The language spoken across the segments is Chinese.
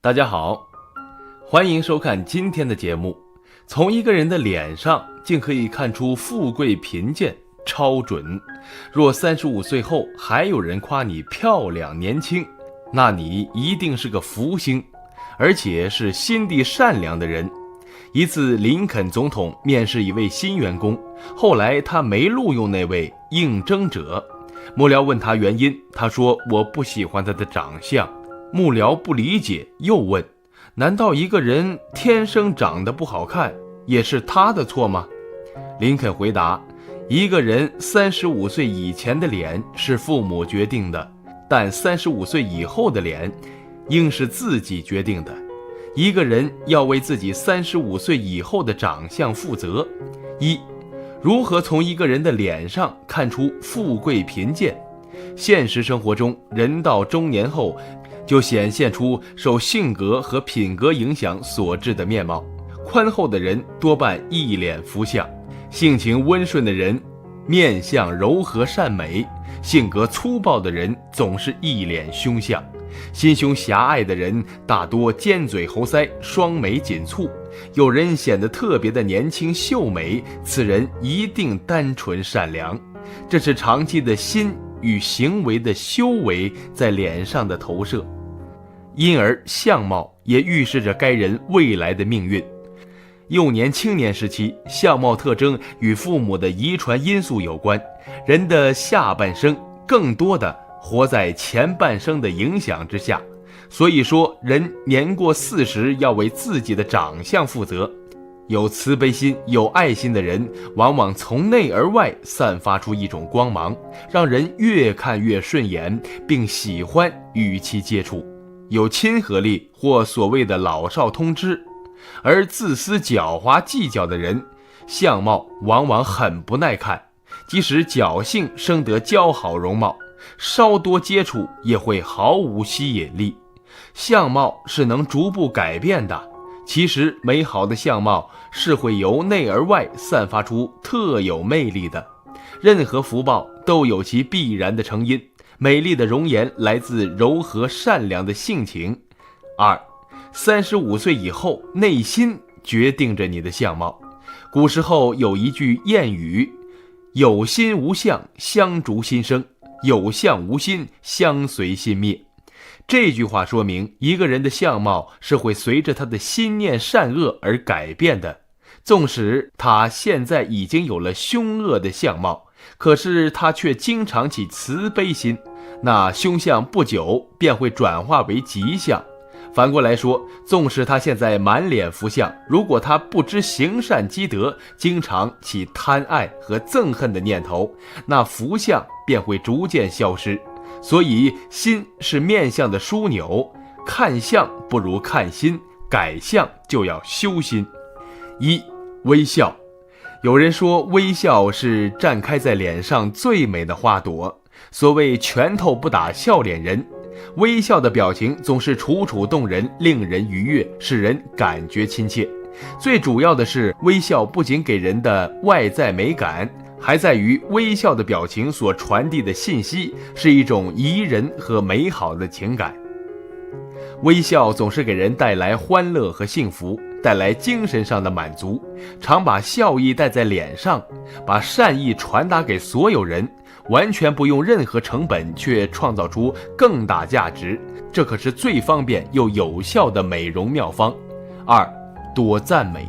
大家好，欢迎收看今天的节目。从一个人的脸上竟可以看出富贵贫贱，超准。若35岁后还有人夸你漂亮年轻，那你一定是个福星，而且是心地善良的人。一次林肯总统面试一位新员工，后来他没录用那位应征者，幕僚问他原因，他说我不喜欢他的长相。幕僚不理解，又问，难道一个人天生长得不好看也是他的错吗？林肯回答，一个人35岁以前的脸是父母决定的，但35岁以后的脸应是自己决定的。一个人要为自己35岁以后的长相负责。一、如何从一个人的脸上看出富贵贫贱？现实生活中，人到中年后就显现出受性格和品格影响所致的面貌。宽厚的人多半一脸福相，性情温顺的人面相柔和善美，性格粗暴的人总是一脸凶相。心胸狭隘的人大多尖嘴猴腮，双眉紧蹙。有人显得特别的年轻秀美，此人一定单纯善良。这是长期的心与行为的修为在脸上的投射，因而相貌也预示着该人未来的命运。幼年青年时期，相貌特征与父母的遗传因素有关，人的下半生更多的活在前半生的影响之下。所以说，人年过40要为自己的长相负责。有慈悲心、有爱心的人，往往从内而外散发出一种光芒，让人越看越顺眼，并喜欢与其接触，有亲和力或所谓的老少通吃。而自私狡猾计较的人，相貌往往很不耐看，即使侥幸生得姣好容貌，稍多接触也会毫无吸引力。相貌是能逐步改变的，其实美好的相貌是会由内而外散发出特有魅力的。任何福报都有其必然的成因，美丽的容颜来自柔和善良的性情。二、35岁以后，内心决定着你的相貌。古时候有一句谚语，有心无相，相逐心生；有相无心，相随心灭。这句话说明，一个人的相貌是会随着他的心念善恶而改变的。纵使他现在已经有了凶恶的相貌，可是他却经常起慈悲心，那凶相不久便会转化为吉相。反过来说，纵使他现在满脸福相，如果他不知行善积德，经常起贪爱和憎恨的念头，那福相便会逐渐消失。所以心是面相的枢纽，看相不如看心，改相就要修心。一、微笑。有人说，微笑是绽开在脸上最美的花朵，所谓拳头不打笑脸人。微笑的表情总是楚楚动人，令人愉悦，使人感觉亲切。最主要的是，微笑不仅给人的外在美感，还在于微笑的表情所传递的信息是一种宜人和美好的情感。微笑总是给人带来欢乐和幸福，带来精神上的满足。常把笑意带在脸上，把善意传达给所有人，完全不用任何成本，却创造出更大价值，这可是最方便又有效的美容妙方。二、多赞美。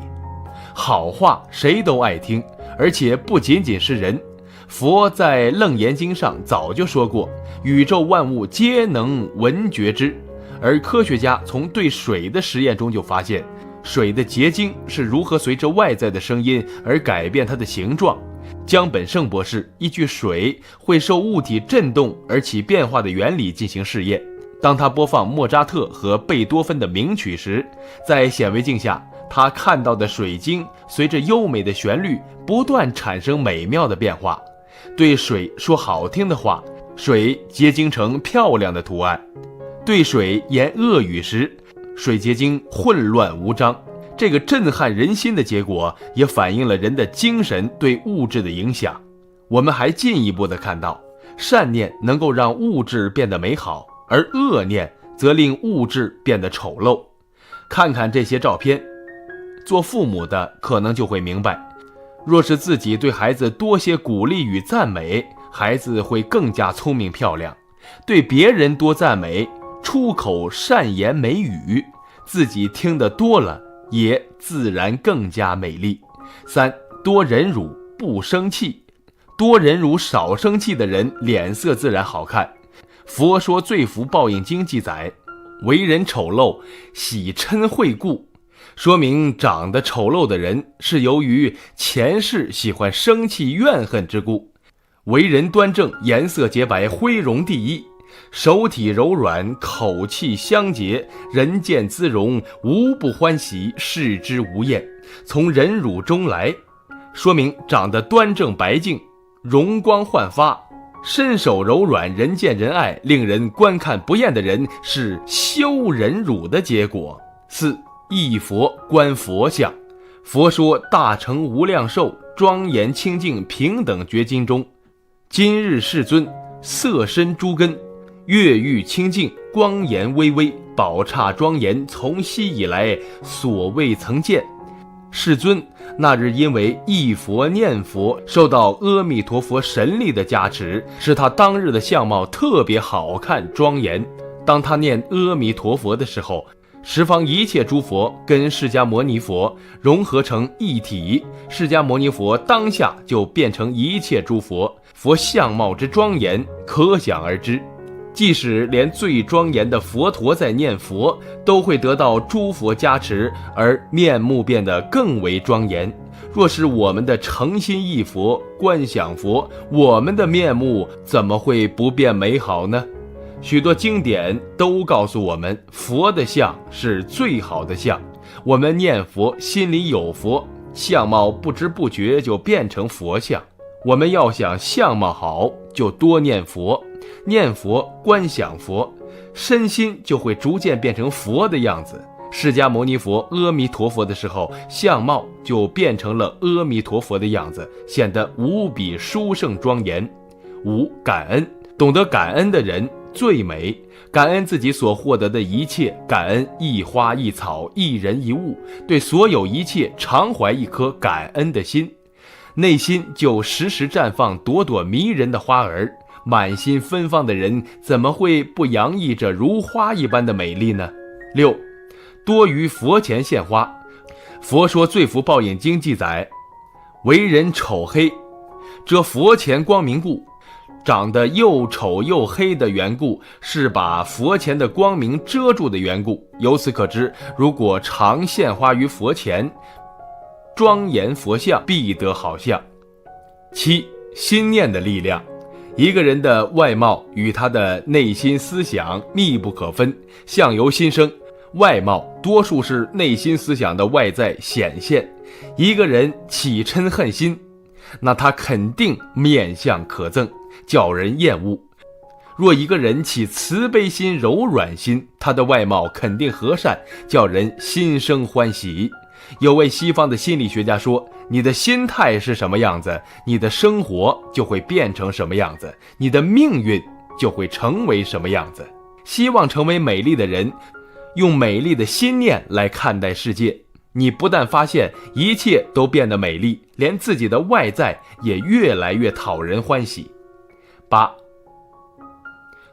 好话谁都爱听，而且不仅仅是人。佛在《楞严经》上早就说过，宇宙万物皆能闻觉之。而科学家从对水的实验中就发现，水的结晶是如何随着外在的声音而改变它的形状。江本胜博士依据水会受物体振动而起变化的原理进行试验。当他播放莫扎特和贝多芬的名曲时，在显微镜下，他看到的水晶随着优美的旋律不断产生美妙的变化。对水说好听的话，水结晶成漂亮的图案；对水言恶语时，水结晶混乱无章。这个震撼人心的结果，也反映了人的精神对物质的影响。我们还进一步的看到，善念能够让物质变得美好，而恶念则令物质变得丑陋。看看这些照片，做父母的可能就会明白，若是自己对孩子多些鼓励与赞美，孩子会更加聪明漂亮；对别人多赞美，出口善言美语，自己听得多了，也自然更加美丽。3、多忍辱，不生气。多忍辱少生气的人脸色自然好看。佛说罪福报应经记载，为人丑陋，喜嗔恚故，说明长得丑陋的人是由于前世喜欢生气怨恨之故。为人端正，颜色洁白，徽容第一，手体柔软，口气香洁，人见姿容，无不欢喜，视之无厌，从忍辱中来，说明长得端正白净，容光焕发，身手柔软，人见人爱，令人观看不厌的人是修忍辱的结果。4、忆佛，观佛像。佛说大乘无量寿，庄严清净平等觉经中，今日世尊色身诸根，月欲清净，光颜巍巍，宝刹庄严，从昔以来所未曾见。世尊那日因为忆佛念佛，受到阿弥陀佛神力的加持，使他当日的相貌特别好看庄严。当他念阿弥陀佛的时候，十方一切诸佛跟释迦牟尼佛融合成一体，释迦牟尼佛当下就变成一切诸佛，佛相貌之庄严可想而知。即使连最庄严的佛陀在念佛，都会得到诸佛加持，而面目变得更为庄严。若是我们的诚心忆佛，观想佛，我们的面目怎么会不变美好呢？许多经典都告诉我们，佛的相是最好的相。我们念佛，心里有佛，相貌不知不觉就变成佛相。我们要想相貌好，就多念佛，念佛观想佛，身心就会逐渐变成佛的样子。释迦牟尼佛阿弥陀佛的时候，相貌就变成了阿弥陀佛的样子，显得无比殊胜庄严。5、感恩，懂得感恩的人最美。感恩自己所获得的一切，感恩一花一草一人一物，对所有一切常怀一颗感恩的心，内心就时时绽放朵朵迷人的花儿。满心芬芳的人怎么会不洋溢着如花一般的美丽呢？6、多于佛前献花。佛说罪福报应经记载，为人丑黑，遮佛前光明故。长得又丑又黑的缘故，是把佛前的光明遮住的缘故。由此可知，如果常献花于佛前，庄严佛像必得好相。7、心念的力量。一个人的外貌与他的内心思想密不可分，相由心生，外貌多数是内心思想的外在显现。一个人起嗔恨心，那他肯定面相可憎，叫人厌恶。若一个人起慈悲心、柔软心，他的外貌肯定和善，叫人心生欢喜。有位西方的心理学家说，你的心态是什么样子，你的生活就会变成什么样子，你的命运就会成为什么样子。希望成为美丽的人，用美丽的心念来看待世界，你不但发现一切都变得美丽，连自己的外在也越来越讨人欢喜。8、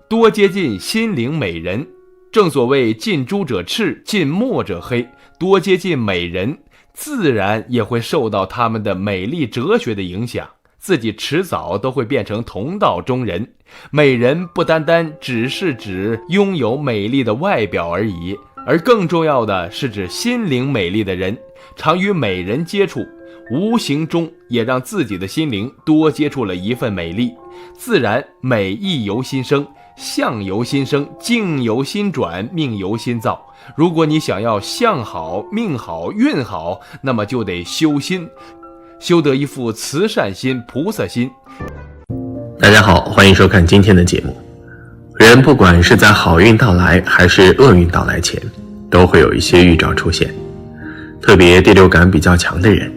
多接近心灵美人。正所谓近朱者赤，近墨者黑，多接近美人，自然也会受到他们的美丽哲学的影响，自己迟早都会变成同道中人。美人不单单只是指拥有美丽的外表而已，而更重要的是指心灵美丽的人。常与美人接触，无形中也让自己的心灵多接触了一份美丽，自然美意由心生，相由心生，境由心转，命由心造。如果你想要相好、命好、运好，那么就得修心，修得一副慈善心、菩萨心。大家好，欢迎收看今天的节目。人不管是在好运到来还是厄运到来前，都会有一些预兆出现。特别第六感比较强的人，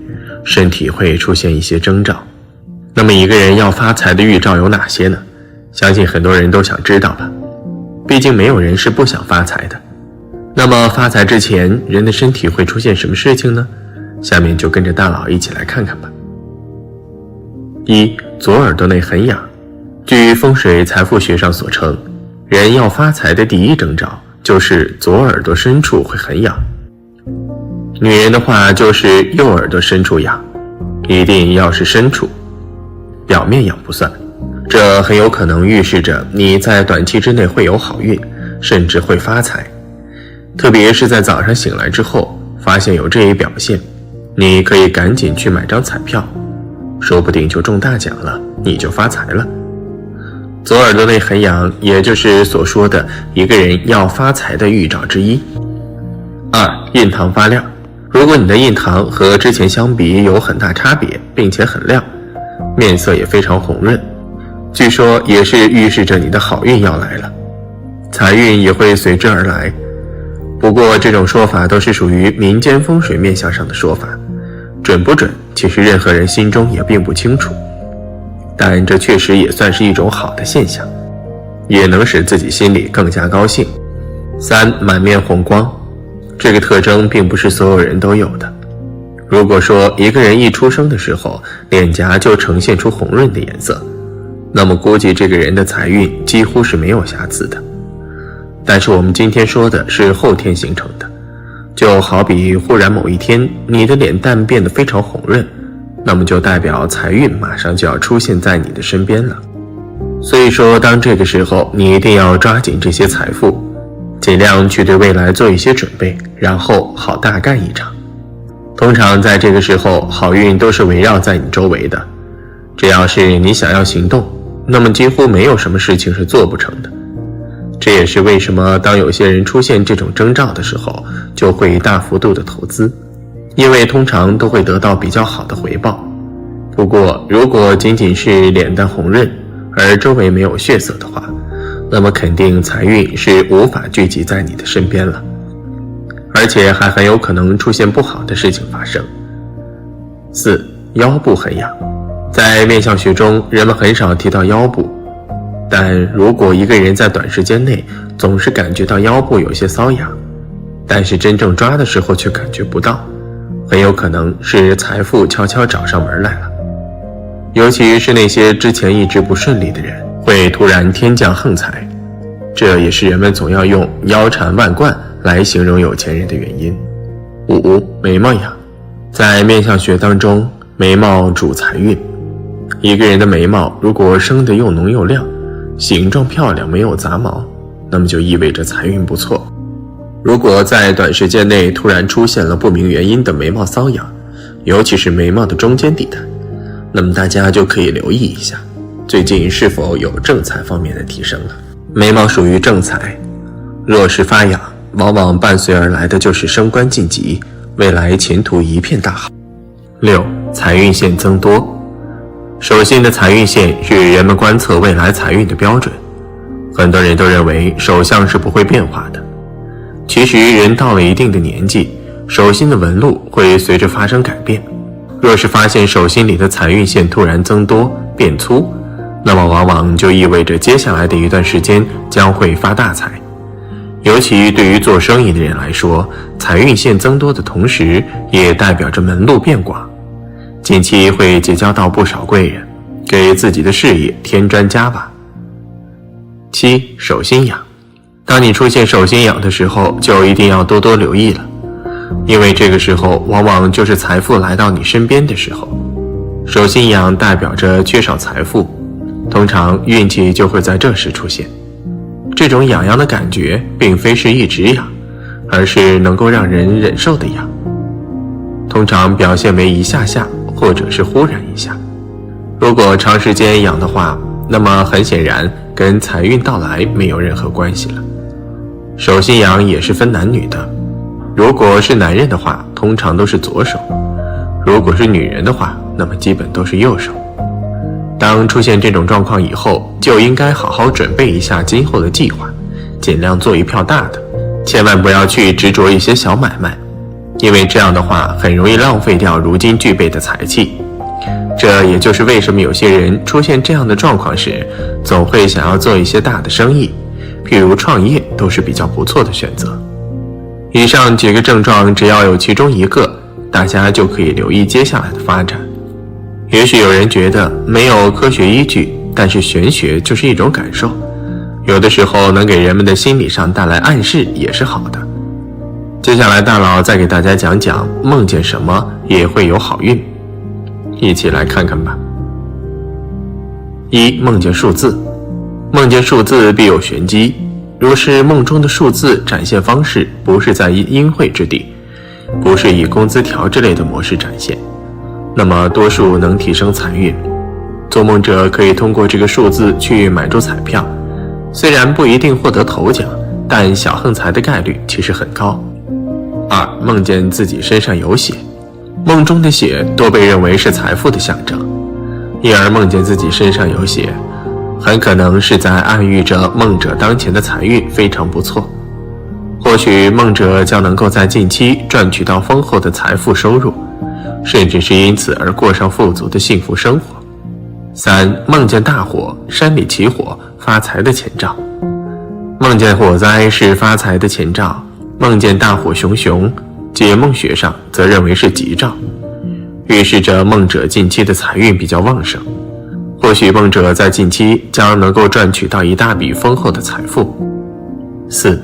身体会出现一些征兆。那么一个人要发财的预兆有哪些呢？相信很多人都想知道吧。毕竟没有人是不想发财的。那么发财之前，人的身体会出现什么事情呢？下面就跟着大佬一起来看看吧。一、左耳朵内很痒。据风水财富学上所称，人要发财的第一征兆就是左耳朵深处会很痒。女人的话就是右耳朵深处痒，一定要是深处，表面痒不算。这很有可能预示着你在短期之内会有好运，甚至会发财。特别是在早上醒来之后，发现有这一表现，你可以赶紧去买张彩票，说不定就中大奖了，你就发财了。左耳朵内很痒，也就是所说的一个人要发财的预兆之一。二、印堂发亮。如果你的印堂和之前相比有很大差别，并且很亮，面色也非常红润，据说也是预示着你的好运要来了，财运也会随之而来。不过这种说法都是属于民间风水面向上的说法，准不准其实任何人心中也并不清楚，但这确实也算是一种好的现象，也能使自己心里更加高兴。三、满面红光。这个特征并不是所有人都有的。如果说一个人一出生的时候脸颊就呈现出红润的颜色，那么估计这个人的财运几乎是没有瑕疵的。但是我们今天说的是后天形成的，就好比忽然某一天你的脸蛋变得非常红润，那么就代表财运马上就要出现在你的身边了。所以说当这个时候你一定要抓紧这些财富，尽量去对未来做一些准备，然后好大干一场。通常在这个时候好运都是围绕在你周围的，只要是你想要行动，那么几乎没有什么事情是做不成的。这也是为什么当有些人出现这种征兆的时候，就会大幅度的投资，因为通常都会得到比较好的回报。不过如果仅仅是脸蛋红润，而周围没有血色的话，那么肯定财运是无法聚集在你的身边了，而且还很有可能出现不好的事情发生。四、腰部很痒。在面相学中，人们很少提到腰部，但如果一个人在短时间内总是感觉到腰部有些瘙痒，但是真正抓的时候却感觉不到，很有可能是财富悄悄找上门来了。尤其是那些之前一直不顺利的人，会突然天降横财，这也是人们总要用腰缠万贯来形容有钱人的原因。五、眉毛痒。在面相学当中，眉毛主财运，一个人的眉毛如果生得又浓又亮，形状漂亮，没有杂毛，那么就意味着财运不错。如果在短时间内突然出现了不明原因的眉毛瘙痒，尤其是眉毛的中间地带，那么大家就可以留意一下最近是否有正财方面的提升了。眉毛属于正财，若是发痒，往往伴随而来的就是升官晋级，未来前途一片大好。六、财运线增多。手心的财运线是人们观测未来财运的标准，很多人都认为手相是不会变化的。其实人到了一定的年纪，手心的纹路会随着发生改变。若是发现手心里的财运线突然增多变粗，那么往往就意味着接下来的一段时间将会发大财。尤其对于做生意的人来说，财运线增多的同时也代表着门路变广，近期会结交到不少贵人，给自己的事业添砖加瓦。七、手心痒。当你出现手心痒的时候，就一定要多多留意了，因为这个时候往往就是财富来到你身边的时候。手心痒代表着缺少财富，通常运气就会在这时出现。这种痒痒的感觉并非是一直痒，而是能够让人忍受的痒，通常表现为一下下或者是忽然一下。如果长时间痒的话，那么很显然跟财运到来没有任何关系了。手心痒也是分男女的，如果是男人的话，通常都是左手；如果是女人的话，那么基本都是右手。当出现这种状况以后，就应该好好准备一下今后的计划，尽量做一票大的，千万不要去执着一些小买卖，因为这样的话很容易浪费掉如今具备的财气。这也就是为什么有些人出现这样的状况时，总会想要做一些大的生意，譬如创业，都是比较不错的选择。以上几个症状只要有其中一个，大家就可以留意接下来的发展。也许有人觉得没有科学依据，但是玄学就是一种感受，有的时候能给人们的心理上带来暗示也是好的。接下来大佬再给大家讲讲梦见什么也会有好运，一起来看看吧。一、梦见数字。梦见数字必有玄机，若是梦中的数字展现方式不是在阴晦之地，不是以工资条之类的模式展现，那么多数能提升财运。做梦者可以通过这个数字去买注彩票，虽然不一定获得头奖，但小横财的概率其实很高。二、梦见自己身上有血。梦中的血多被认为是财富的象征，因而梦见自己身上有血，很可能是在暗喻着梦者当前的财运非常不错，或许梦者将能够在近期赚取到丰厚的财富收入，甚至是因此而过上富足的幸福生活。三、梦见大火，山里起火，发财的前兆。梦见火灾是发财的前兆，梦见大火熊熊，解梦学上则认为是吉兆，预示着梦者近期的财运比较旺盛，或许梦者在近期将能够赚取到一大笔丰厚的财富。四、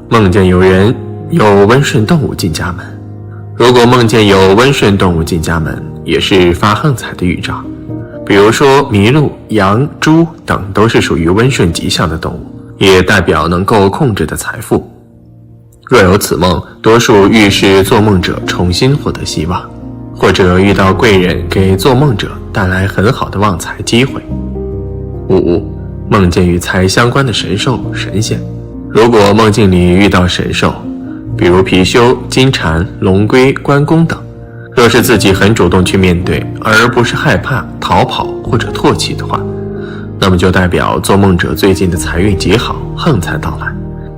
梦见有人有温顺动物进家门。如果梦见有温顺动物进家门，也是发横财的预兆，比如说麋鹿、羊、猪等都是属于温顺吉祥的动物，也代表能够控制的财富。若有此梦，多数预示做梦者重新获得希望，或者遇到贵人给做梦者带来很好的旺财机会。五、梦见与财相关的神兽、神仙。如果梦境里遇到神兽，比如貔貅、金蝉、龙龟、关公等，若是自己很主动去面对，而不是害怕、逃跑或者唾弃的话，那么就代表做梦者最近的财运极好，横财到来。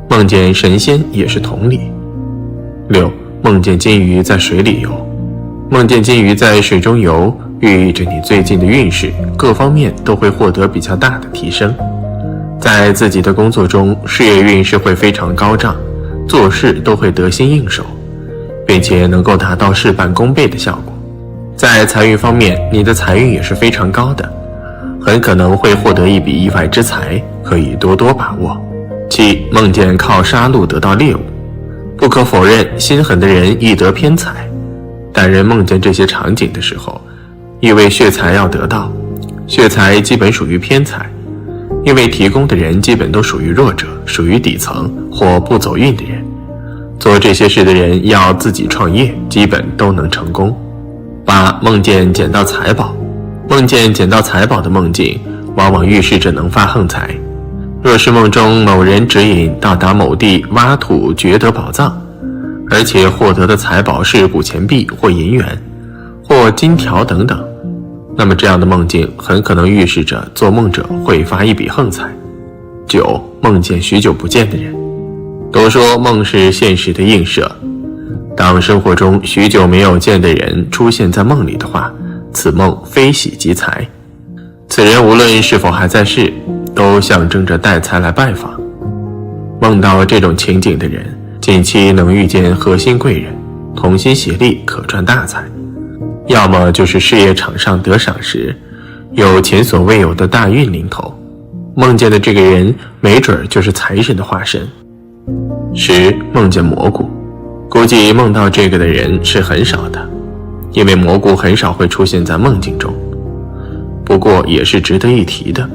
梦见神仙也是同理。六、梦见金鱼在水里游。梦见金鱼在水中游，寓意着你最近的运势各方面都会获得比较大的提升。在自己的工作中，事业运势会非常高涨，做事都会得心应手，并且能够达到事半功倍的效果。在财运方面，你的财运也是非常高的，很可能会获得一笔意外之财，可以多多把握。七、梦见靠杀戮得到猎物。不可否认，心狠的人易得偏财，但人梦见这些场景的时候，意味血财要得到，血财基本属于偏财，因为提供的人基本都属于弱者，属于底层或不走运的人。做这些事的人要自己创业，基本都能成功。八、梦见捡到财宝。梦见捡到财宝的梦境，往往预示着能发横财。若是梦中某人指引到达某地挖土掘得宝藏，而且获得的财宝是古钱币或银元或金条等等，那么这样的梦境很可能预示着做梦者会发一笔横财。九、梦见许久不见的人。都说梦是现实的映射，当生活中许久没有见的人出现在梦里的话，此梦非喜即财，此人无论是否还在世，都象征着带财来拜访。梦到这种情景的人，近期能遇见核心贵人，同心协力可赚大财，要么就是事业场上得赏识，有前所未有的大运临头，梦见的这个人没准就是财神的化身。10. 梦见蘑菇。估计梦到这个的人是很少的，因为蘑菇很少会出现在梦境中，不过也是值得一提的。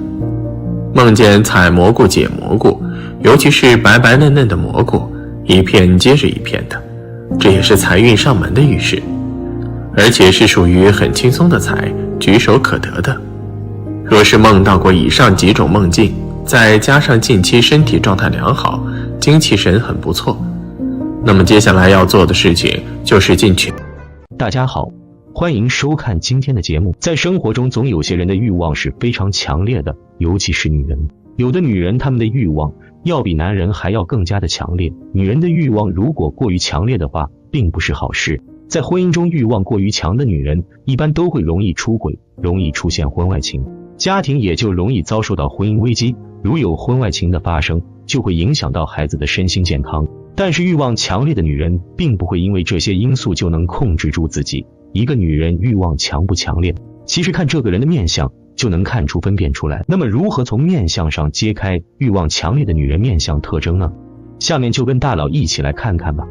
梦见采蘑菇解蘑菇，尤其是白白嫩嫩的蘑菇，一片接着一片的，这也是财运上门的预示，而且是属于很轻松的财，举手可得的。若是梦到过以上几种梦境，再加上近期身体状态良好，精气神很不错，那么接下来要做的事情就是尽全。大家好，欢迎收看今天的节目。在生活中，总有些人的欲望是非常强烈的，尤其是女人。有的女人她们的欲望要比男人还要更加的强烈。女人的欲望如果过于强烈的话，并不是好事。在婚姻中，欲望过于强的女人一般都会容易出轨，容易出现婚外情，家庭也就容易遭受到婚姻危机。如有婚外情的发生，就会影响到孩子的身心健康。但是欲望强烈的女人并不会因为这些因素就能控制住自己。一个女人欲望强不强烈，其实看这个人的面相就能看出分辨出来。那么如何从面相上揭开欲望强烈的女人面相特征呢？下面就跟大佬一起来看看吧。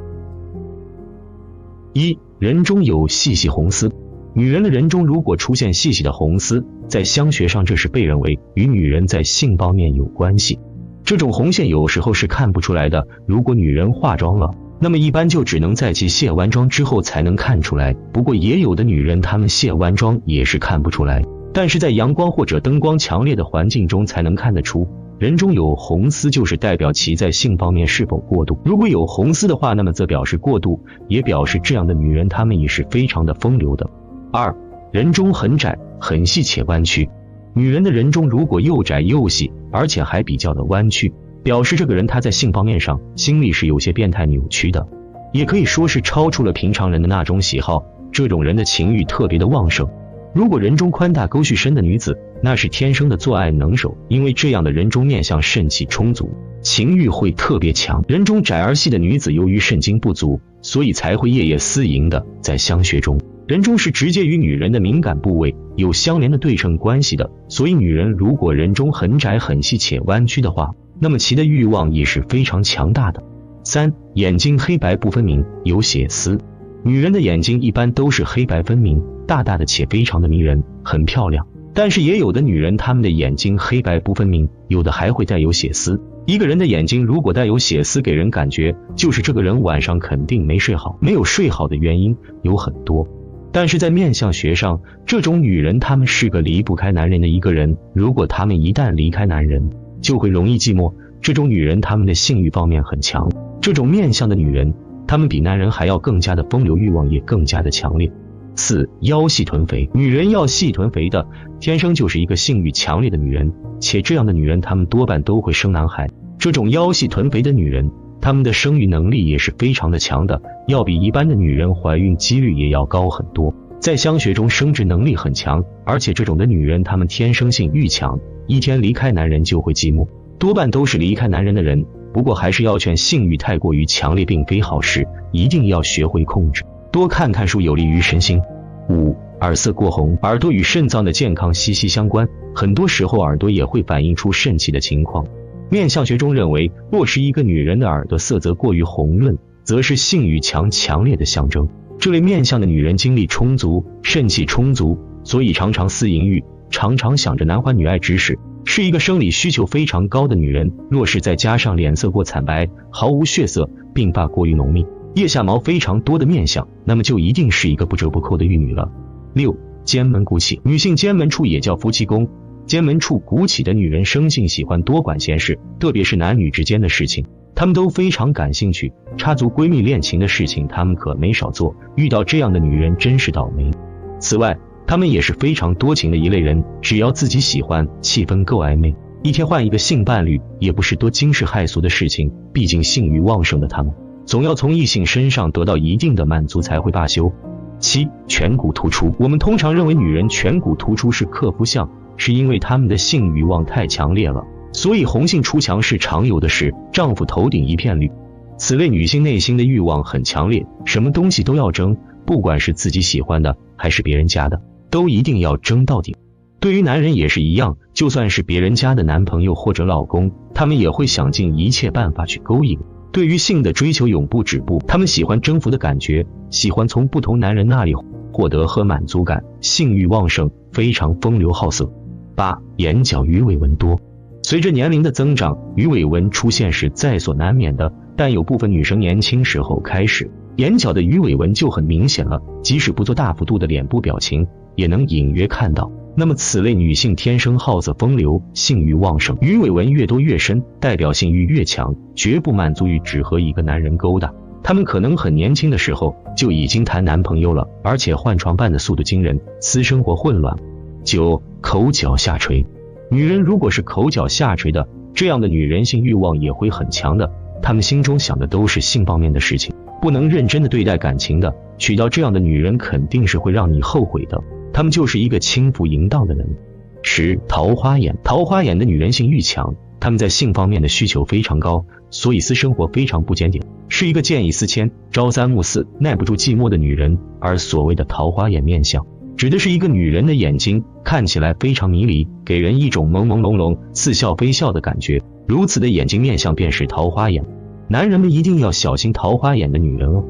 一，人中有细细红丝。女人的人中如果出现细细的红丝，在相学上这是被认为与女人在性方面有关系。这种红线有时候是看不出来的，如果女人化妆了，那么一般就只能在其卸完妆之后才能看出来。不过也有的女人她们卸完妆也是看不出来，但是在阳光或者灯光强烈的环境中才能看得出。人中有红丝就是代表其在性方面是否过度，如果有红丝的话，那么则表示过度，也表示这样的女人她们也是非常的风流的。二，人中很窄很细且弯曲。女人的人中如果又窄又细，而且还比较的弯曲，表示这个人她在性方面上心理是有些变态扭曲的，也可以说是超出了平常人的那种喜好，这种人的情欲特别的旺盛。如果人中宽大沟绪深的女子，那是天生的做爱能手，因为这样的人中面相肾气充足，情欲会特别强。人中窄而细的女子由于肾精不足，所以才会夜夜思淫的。在相学中，人中是直接与女人的敏感部位有相连的对称关系的，所以女人如果人中很窄很细且弯曲的话，那么其的欲望也是非常强大的。三，眼睛黑白不分明，有血丝。女人的眼睛一般都是黑白分明，大大的且非常的迷人，很漂亮。但是也有的女人她们的眼睛黑白不分明，有的还会带有血丝。一个人的眼睛如果带有血丝，给人感觉就是这个人晚上肯定没睡好。没有睡好的原因有很多，但是在面相学上，这种女人她们是个离不开男人的一个人，如果她们一旦离开男人，就会容易寂寞。这种女人她们的性欲方面很强，这种面相的女人她们比男人还要更加的风流，欲望也更加的强烈。四，腰细臀肥。女人要细臀肥的，天生就是一个性欲强烈的女人，且这样的女人她们多半都会生男孩。这种腰细臀肥的女人，她们的生育能力也是非常的强的，要比一般的女人怀孕几率也要高很多。在相学中生殖能力很强，而且这种的女人她们天生性欲强，一天离开男人就会寂寞，多半都是离开男人的人。不过还是要劝，性欲太过于强烈并非好事，一定要学会控制，多看看书有利于身心。五，耳色过红。耳朵与肾脏的健康息息相关，很多时候耳朵也会反映出肾气的情况。面相学中认为，若是一个女人的耳朵色泽过于红润，则是性欲强烈的象征。这类面相的女人精力充足，肾气充足，所以常常思淫欲，常常想着男欢女爱之事，是一个生理需求非常高的女人。若是再加上脸色过惨白，毫无血色，鬓发过于浓密，腋下毛非常多的面相，那么就一定是一个不折不扣的玉女了。六，肩门鼓起。女性肩门处也叫夫妻宫，肩门处鼓起的女人生性喜欢多管闲事，特别是男女之间的事情，她们都非常感兴趣，插足闺蜜恋情的事情她们可没少做，遇到这样的女人真是倒霉。此外，她们也是非常多情的一类人，只要自己喜欢，气氛够暧昧，一天换一个性伴侣也不是多惊世骇俗的事情，毕竟性欲旺盛的她们总要从异性身上得到一定的满足才会罢休。七，颧骨突出。我们通常认为女人颧骨突出是克夫相，是因为她们的性欲望太强烈了，所以红杏出墙是常有的事，丈夫头顶一片绿。此类女性内心的欲望很强烈，什么东西都要争，不管是自己喜欢的还是别人家的，都一定要争到底。对于男人也是一样，就算是别人家的男朋友或者老公，他们也会想尽一切办法去勾引。对于性的追求永不止步，他们喜欢征服的感觉，喜欢从不同男人那里获得和满足感，性欲旺盛，非常风流好色。八，眼角鱼尾纹多。随着年龄的增长，鱼尾纹出现是在所难免的，但有部分女生年轻时候开始，眼角的鱼尾纹就很明显了，即使不做大幅度的脸部表情，也能隐约看到。那么此类女性天生好色风流，性欲旺盛，鱼尾纹越多越深，代表性欲越强，绝不满足于只和一个男人勾搭。她们可能很年轻的时候就已经谈男朋友了，而且换床伴的速度惊人，私生活混乱。九，口角下垂。女人如果是口角下垂的，这样的女人性欲望也会很强的，她们心中想的都是性方面的事情，不能认真的对待感情的，娶到这样的女人肯定是会让你后悔的，她们就是一个轻浮淫荡的人。十，桃花眼。桃花眼的女人性欲强，他们在性方面的需求非常高，所以私生活非常不检点，是一个见异思迁、朝三暮四、耐不住寂寞的女人。而所谓的桃花眼面相，指的是一个女人的眼睛看起来非常迷离，给人一种朦朦胧胧、似笑非笑的感觉，如此的眼睛面相便是桃花眼。男人们一定要小心桃花眼的女人哦，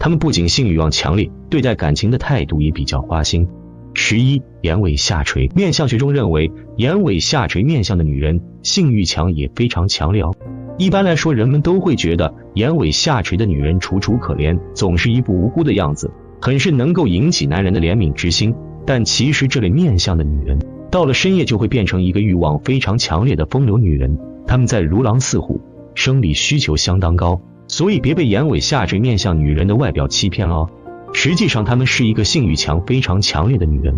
她们不仅性欲望强烈，对待感情的态度也比较花心。11. 眼尾下垂。面相学中认为，眼尾下垂面相的女人性欲强也非常强烈哦。一般来说，人们都会觉得眼尾下垂的女人楚楚可怜，总是一副无辜的样子，很是能够引起男人的怜悯之心。但其实这类面相的女人，到了深夜就会变成一个欲望非常强烈的风流女人，她们在如狼似虎，生理需求相当高，所以别被眼尾下垂面相女人的外表欺骗了哦。实际上她们是一个性欲强非常强烈的女人。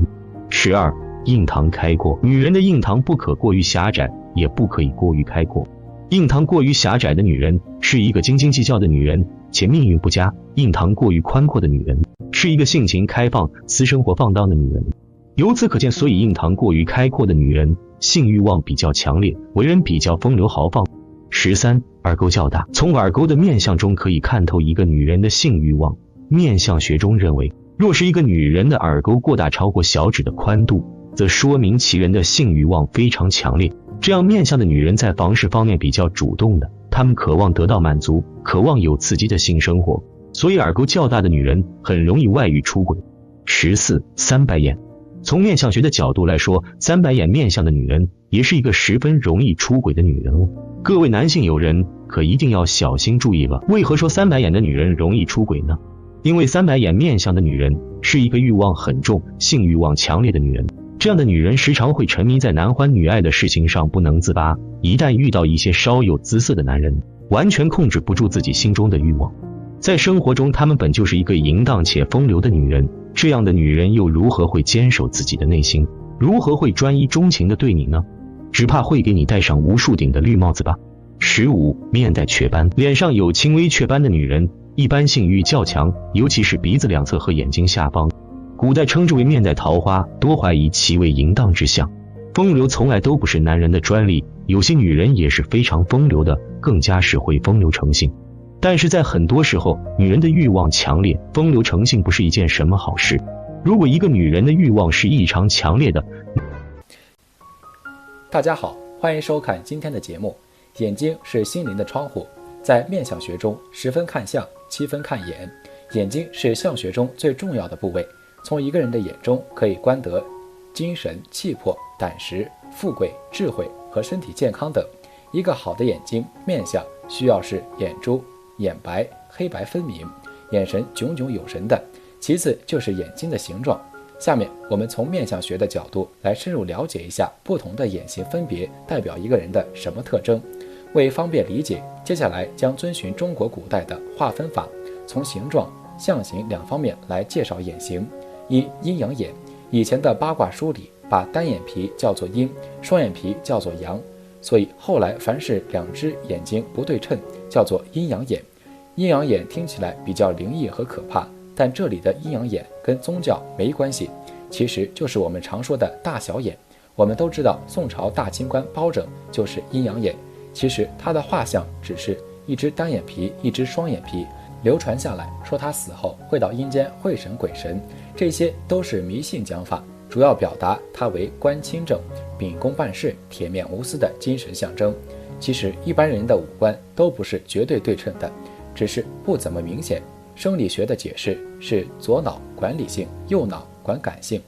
12. 印堂开阔。女人的印堂不可过于狭窄，也不可以过于开阔。印堂过于狭窄的女人是一个斤斤计较的女人，且命运不佳；印堂过于宽阔的女人是一个性情开放、私生活放荡的女人。由此可见，所以印堂过于开阔的女人性欲望比较强烈，为人比较风流豪放。13. 耳沟较大。从耳沟的面相中可以看透一个女人的性欲望。面相学中认为，若是一个女人的耳沟过大超过小指的宽度，则说明其人的性欲望非常强烈。这样面相的女人在房事方面比较主动的，她们渴望得到满足，渴望有刺激的性生活，所以耳沟较大的女人很容易外遇出轨。14. 三白眼。从面相学的角度来说，三白眼面相的女人也是一个十分容易出轨的女人哦。各位男性友人可一定要小心注意了。为何说三白眼的女人容易出轨呢？因为三白眼面相的女人是一个欲望很重、性欲望强烈的女人，这样的女人时常会沉迷在男欢女爱的事情上不能自拔，一旦遇到一些稍有姿色的男人，完全控制不住自己心中的欲望。在生活中，她们本就是一个淫荡且风流的女人，这样的女人又如何会坚守自己的内心？如何会专一钟情的对你呢？只怕会给你戴上无数顶的绿帽子吧。15. 面带雀斑。脸上有轻微雀斑的女人一般性欲较强，尤其是鼻子两侧和眼睛下方，古代称之为面带桃花，多怀疑其为淫荡之相。风流从来都不是男人的专利，有些女人也是非常风流的，更加是会风流成性。但是在很多时候，女人的欲望强烈，风流成性不是一件什么好事。如果一个女人的欲望是异常强烈的，大家好，欢迎收看今天的节目。眼睛是心灵的窗户，在面相学中，10分看相，7分看眼。眼睛是相学中最重要的部位，从一个人的眼中可以观得精神、气魄、胆识、富贵、智慧和身体健康等。一个好的眼睛面相需要是眼珠、眼白黑白分明，眼神炯炯有神的。其次就是眼睛的形状。下面我们从面相学的角度来深入了解一下不同的眼型分别代表一个人的什么特征。为方便理解，接下来将遵循中国古代的划分法，从形状、相形两方面来介绍眼型。一、阴阳眼。以前的八卦书里把单眼皮叫做阴，双眼皮叫做阳，所以后来凡是两只眼睛不对称，叫做阴阳眼。阴阳眼听起来比较灵异和可怕，但这里的阴阳眼跟宗教没关系，其实就是我们常说的大小眼。我们都知道宋朝大清官包拯就是阴阳眼，其实他的画像只是一只单眼皮，一只双眼皮，流传下来说他死后会到阴间会审鬼神，这些都是迷信讲法，主要表达他为官清正、秉公办事、铁面无私的精神象征。其实一般人的五官都不是绝对对称的，只是不怎么明显。生理学的解释是左脑管理性，右脑管感性，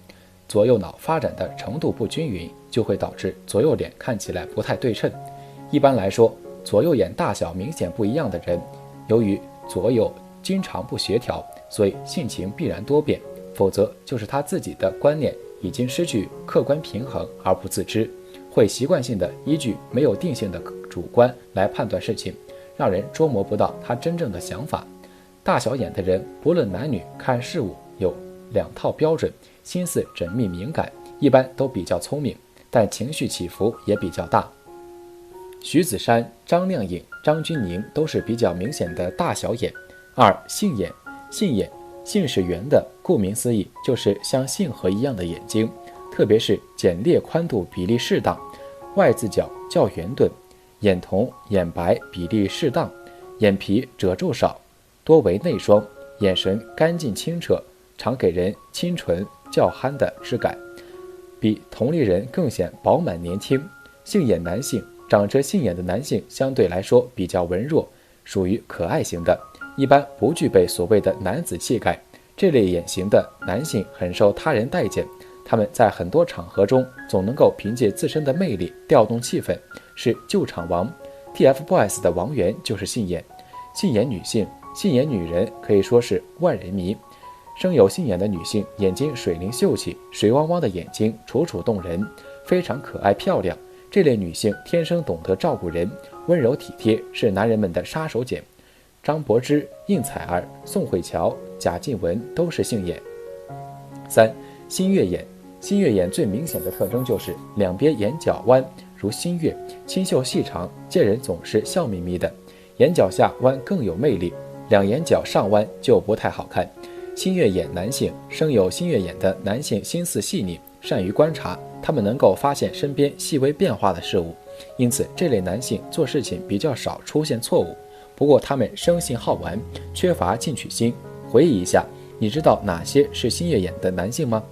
左右脑发展的程度不均匀，就会导致左右脸看起来不太对称。一般来说，左右眼大小明显不一样的人，由于左右经常不协调，所以性情必然多变，否则就是他自己的观念已经失去客观平衡而不自知，会习惯性的依据没有定性的主观来判断事情，让人捉摸不到他真正的想法。大小眼的人不论男女，看事物有两套标准，心思缜密敏感，一般都比较聪明，但情绪起伏也比较大。徐子珊、张靓颖、张钧甯都是比较明显的大小眼。2. 杏眼。杏是圆的，顾名思义就是像杏核一样的眼睛，特别是睑裂宽度比例适当，外字角较圆钝，眼瞳、眼白比例适当，眼皮褶皱少，多为内双，眼神干净清澈，常给人清纯较憨的质感，比同龄人更显饱满年轻。杏眼男性，长着杏眼的男性相对来说比较文弱，属于可爱型的，一般不具备所谓的男子气概。这类眼型的男性很受他人待见，他们在很多场合中总能够凭借自身的魅力调动气氛，是救场王。 TFBOYS 的王源就是杏眼。杏眼女性、杏眼女人可以说是万人迷。生有杏眼的女性，眼睛水灵秀气，水汪汪的眼睛楚楚动人，非常可爱漂亮。这类女性天生懂得照顾人，温柔体贴，是男人们的杀手锏。张柏芝、应采儿、宋慧乔、贾静雯都是杏眼。3. 新月眼。新月眼最明显的特征就是两边眼角弯，如新月，清秀细长，见人总是笑眯眯的。眼角下弯更有魅力，两眼角上弯就不太好看。新月眼男性，生有新月眼的男性心思细腻，善于观察，他们能够发现身边细微变化的事物，因此这类男性做事情比较少出现错误。不过他们生性好玩，缺乏进取心。回忆一下，你知道哪些是新月眼的男性吗？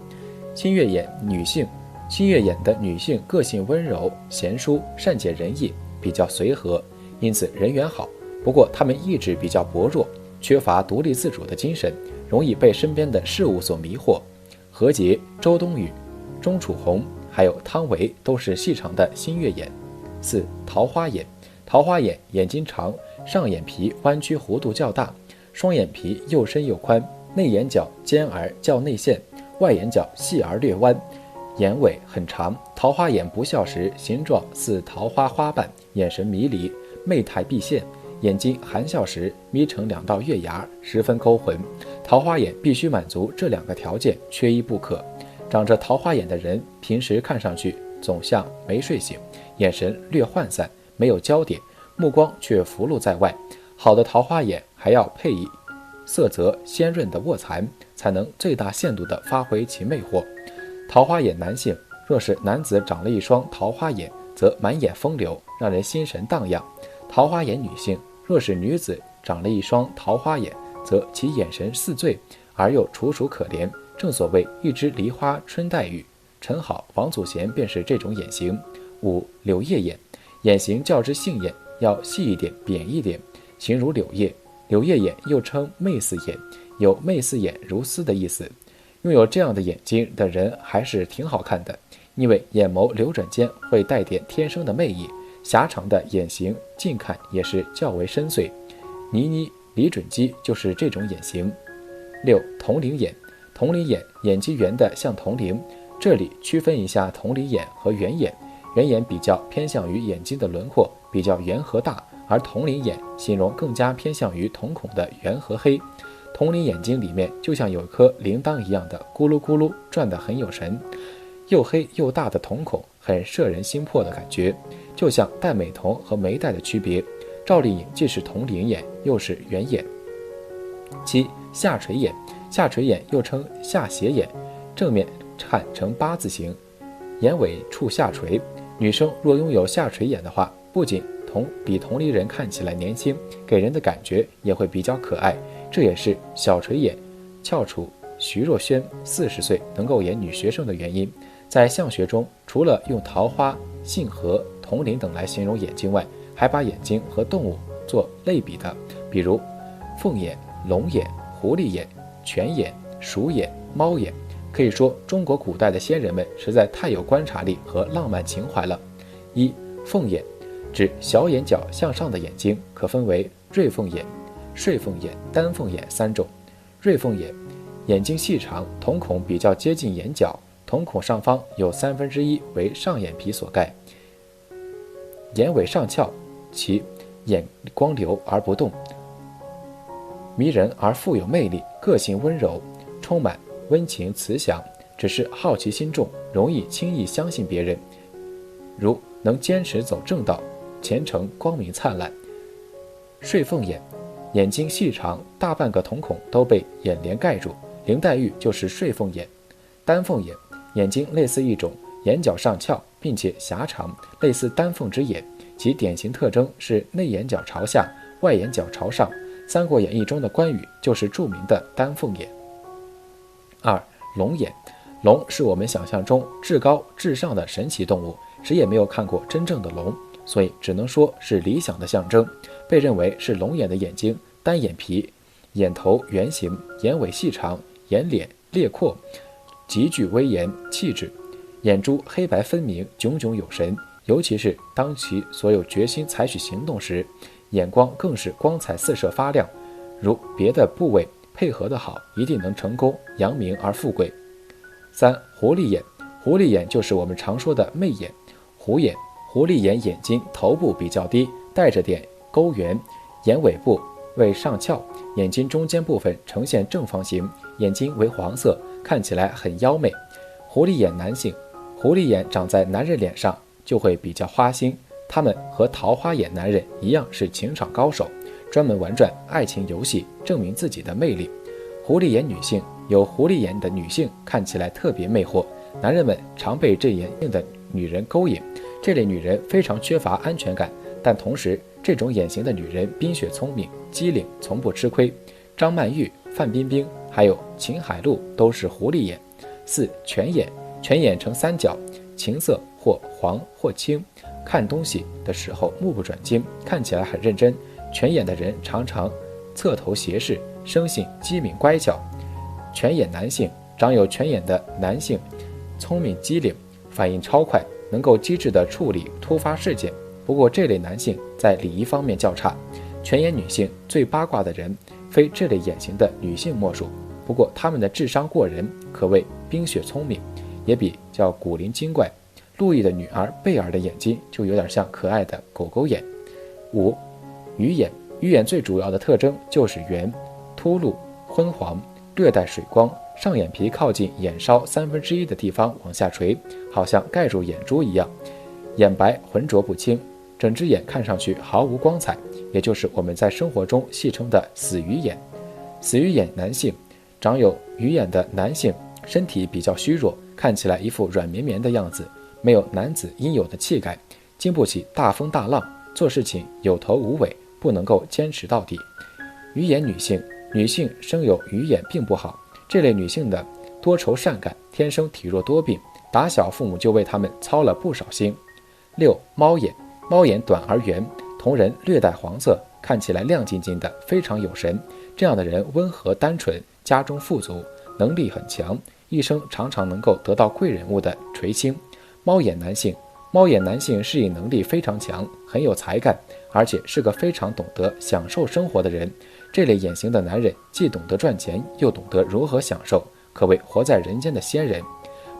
新月眼女性。新月眼的女性个性温柔贤淑，善解人意，比较随和，因此人缘好。不过他们意志比较薄弱，缺乏独立自主的精神，容易被身边的事物所迷惑。何洁、周冬雨、钟楚红还有汤唯都是细长的新月眼。4. 桃花眼。桃花眼眼睛长，上眼皮弯曲弧度较大，双眼皮又深又宽，内眼角尖而较内陷，外眼角细而略弯，眼尾很长。桃花眼不笑时形状似桃花花瓣，眼神迷离，媚态毕现，眼睛含笑时眯成2道月牙，十分勾魂。桃花眼必须满足这2个条件，缺一不可。长着桃花眼的人平时看上去总像没睡醒，眼神略涣散，没有焦点，目光却浮露在外。好的桃花眼还要配以色泽鲜润的卧蚕，才能最大限度地发挥其魅惑。桃花眼男性，若是男子长了一双桃花眼，则满眼风流，让人心神荡漾。桃花眼女性，若是女子长了一双桃花眼，则其眼神似醉，而又楚楚可怜。正所谓一枝梨花春带雨，陈好、王祖贤便是这种眼型。5. 柳叶眼。眼型较之杏眼要细一点、扁一点，形如柳叶。柳叶眼又称媚似眼，有媚似眼如丝的意思。拥有这样的眼睛的人还是挺好看的，因为眼眸流转间会带点天生的魅意，狭长的眼型近看也是较为深邃。倪妮、李准基就是这种眼型。6. 铜铃眼。铜铃眼眼睛圆的像铜铃，这里区分一下铜铃眼和圆眼。圆眼比较偏向于眼睛的轮廓比较圆和大，而铜铃眼形容更加偏向于瞳孔的圆和黑。铜铃眼睛里面就像有颗铃铛一样的咕噜咕噜转得很有神，又黑又大的瞳孔很摄人心魄的感觉，就像戴美瞳和没戴的区别。赵丽颖既是铜铃眼又是圆眼。7. 下垂眼。下垂眼又称下斜眼，正面看呈八字形，眼尾处下垂。女生若拥有下垂眼的话，不仅比同龄人看起来年轻，给人的感觉也会比较可爱。这也是小垂眼翘楚徐若瑄40岁能够演女学生的原因。在相学中，除了用桃花、杏核、铜铃等来形容眼睛外，还把眼睛和动物做类比的，比如凤眼、龙眼、狐狸眼、犬眼、鼠眼、猫眼。可以说中国古代的先人们实在太有观察力和浪漫情怀了。1. 凤眼指小眼角向上的眼睛，可分为锐凤眼、睡凤眼、丹凤眼3种。锐凤眼眼睛细长，瞳孔比较接近眼角，瞳孔上方有1/3为上眼皮所盖，眼尾上翘，其眼光流而不动，迷人而富有魅力，个性温柔，充满温情慈祥，只是好奇心重，容易轻易相信别人，如能坚持走正道，前程光明灿烂。睡凤眼眼睛细长，大半个瞳孔都被眼帘盖住，林黛玉就是睡凤眼。丹凤眼眼睛类似一种眼角上翘并且狭长，类似丹凤之眼，其典型特征是内眼角朝下，外眼角朝上。《三国演义》中的关羽就是著名的丹凤眼。2. 龙眼。龙是我们想象中至高至上的神奇动物，谁也没有看过真正的龙，所以只能说是理想的象征。被认为是龙眼的眼睛单眼皮，眼头圆形，眼尾细长，眼脸裂阔，极具威严气质，眼珠黑白分明，炯炯有神。尤其是当其所有决心采取行动时，眼光更是光彩四射发亮。如别的部位配合得好，一定能成功，扬名而富贵。3. 狐狸眼。狐狸眼就是我们常说的媚眼、狐眼。狐狸眼眼睛头部比较低，带着点勾圆，眼尾部为上翘，眼睛中间部分呈现正方形，眼睛为黄色，看起来很妖媚。狐狸眼男性，狐狸眼长在男人脸上就会比较花心，他们和桃花眼男人一样是情场高手，专门玩转爱情游戏，证明自己的魅力。狐狸眼女性，有狐狸眼的女性看起来特别魅惑，男人们常被这眼性的女人勾引。这类女人非常缺乏安全感，但同时这种眼型的女人冰雪聪明机灵，从不吃亏。张曼玉、范冰冰还有秦海璐都是狐狸眼。4. 犬眼。犬眼呈三角，情色或黄或青，看东西的时候目不转睛，看起来很认真。犬眼的人常常侧头斜视，生性机敏乖巧。犬眼男性，长有犬眼的男性聪明机灵，反应超快，能够机智地处理突发事件。不过这类男性在礼仪方面较差。犬眼女性最八卦的人非这类眼型的女性莫属，不过她们的智商过人，可谓冰雪聪明，也比较古灵精怪。路易的女儿贝尔的眼睛就有点像可爱的狗狗眼。5. 鱼眼。鱼眼最主要的特征就是圆、凸露、昏黄，略带水光，上眼皮靠近眼梢1/3的地方往下垂，好像盖住眼珠一样，眼白浑浊不清，整只眼看上去毫无光彩，也就是我们在生活中戏称的死鱼眼。死鱼眼男性，长有鱼眼的男性身体比较虚弱，看起来一副软绵绵的样子，没有男子应有的气概，经不起大风大浪，做事情有头无尾，不能够坚持到底。鱼眼女性，女性生有鱼眼并不好，这类女性的多愁善感，天生体弱多病，打小父母就为她们操了不少心。6. 猫眼。猫眼短而圆，瞳仁略带黄色，看起来亮晶晶的，非常有神。这样的人温和单纯，家中富足，能力很强，一生常常能够得到贵人物的垂青。猫眼男性。猫眼男性适应能力非常强，很有才干，而且是个非常懂得享受生活的人。这类眼型的男人既懂得赚钱，又懂得如何享受，可谓活在人间的仙人。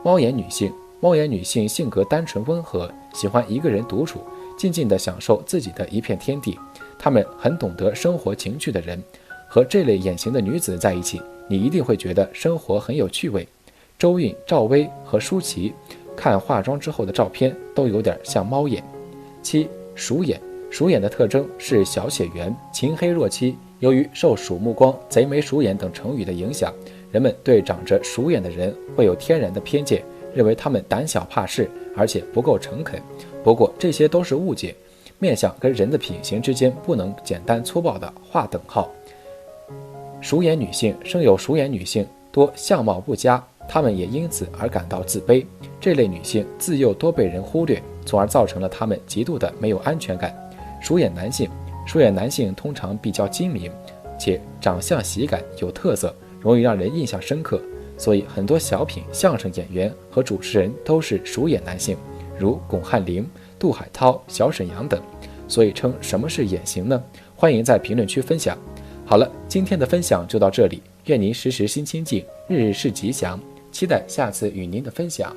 猫眼女性。猫眼女性性格单纯温和，喜欢一个人独处，静静地享受自己的一片天地。她们很懂得生活情趣的人，和这类眼型的女子在一起，你一定会觉得生活很有趣味。周韵、赵薇和舒淇看化妆之后的照片都有点像猫眼。7. 鼠眼。鼠眼的特征是小血圆，情黑若漆。由于受鼠目光、贼眉鼠眼等成语的影响，人们对长着鼠眼的人会有天然的偏见，认为他们胆小怕事，而且不够诚恳。不过这些都是误解，面相跟人的品行之间不能简单粗暴地划等号。鼠眼女性。生有鼠眼女性多相貌不佳，她们也因此而感到自卑。这类女性自幼多被人忽略，从而造成了她们极度的没有安全感。鼠眼男性。鼠眼男性通常比较精明，且长相喜感有特色，容易让人印象深刻，所以很多小品、相声演员和主持人都是鼠眼男性，如巩汉林、杜海涛、小沈阳等。所以称什么是眼型呢？欢迎在评论区分享。好了，今天的分享就到这里，愿您时时心清静，日日是吉祥，期待下次与您的分享。